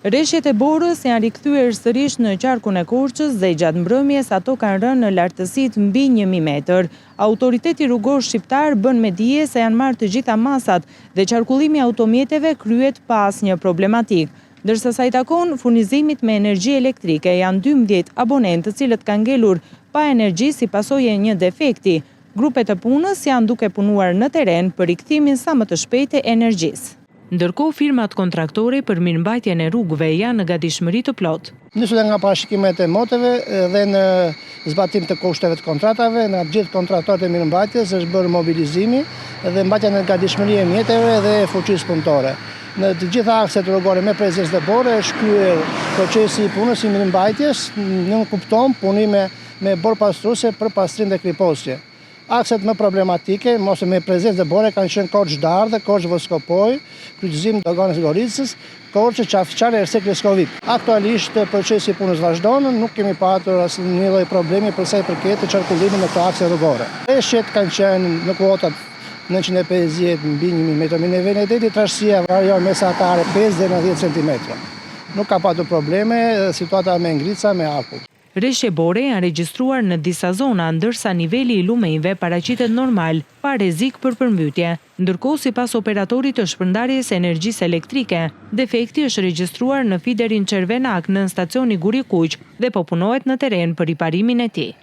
Rreshjet e borës janë rikthyer sërish në qarkun e Korçës dhe gjatë mbrëmjes ato kanë rënë në lartësitë mbi 1000 metër. Autoriteti rrugor shqiptar bën me dije se janë marrë të gjitha masat dhe qarkullimi i automjeteve kryhet pa asnjë problematik. Ndërsa sa i takon furnizimit me energji elektrike, janë 12 abonentë të cilët kanë ngelur pa energji si pasojë e një defekti. Grupet e punës janë duke punuar në teren për rikthimin sa më të shpejtë e energjisë. Ndërkohë firmat kontraktore për mirëmbajtjen e rrugëve janë në gatishmëri të plotë. Nisur nga parashikimet e moteve dhe në zbatim të kushteve të kontratave, nga gjithë kontraktorët e mirëmbajtjes është bërë mobilizimi dhe mbajtja në gatishmëri e mjeteve dhe fuqisë punëtore. Në të gjitha akset rrugore me prezencë të borë është kryer procesi i punës i mirëmbajtjes, në kupton punime me borë pastruese për pastrim dhe kriposje. Akset më problematike, mos me prezencë të borë kanë qenë Korçë Dardhë, Korçë Voskopoj, kryqëzim Doganës Goricës, Korçë Qafçare Ersek Leskovik. Aktualisht procesi i punës vazhdon, nuk kemi patur asnjë lloj problemi për sa i përket të qarkullimit në këto akse rrugore. Rreshjet kanë qenë në kuotat 950 mbi 1000 metra me nivelin e detit, trashësia varion mesatare 5 deri në 10 cm. Nuk ka patur probleme, situata me ngrica me akull. Rreshje bore janë regjistruar në disa zona, ndërsa niveli i lumejve paraqitet normal, pa rrezik për përmbytje. Ndërkohë, sipas operatorit të shpërndarjes së energjisë elektrike, defekti është regjistruar në fiderin Çervenak në stacioni Guri Kuq dhe po punohet në teren për riparimin e tij.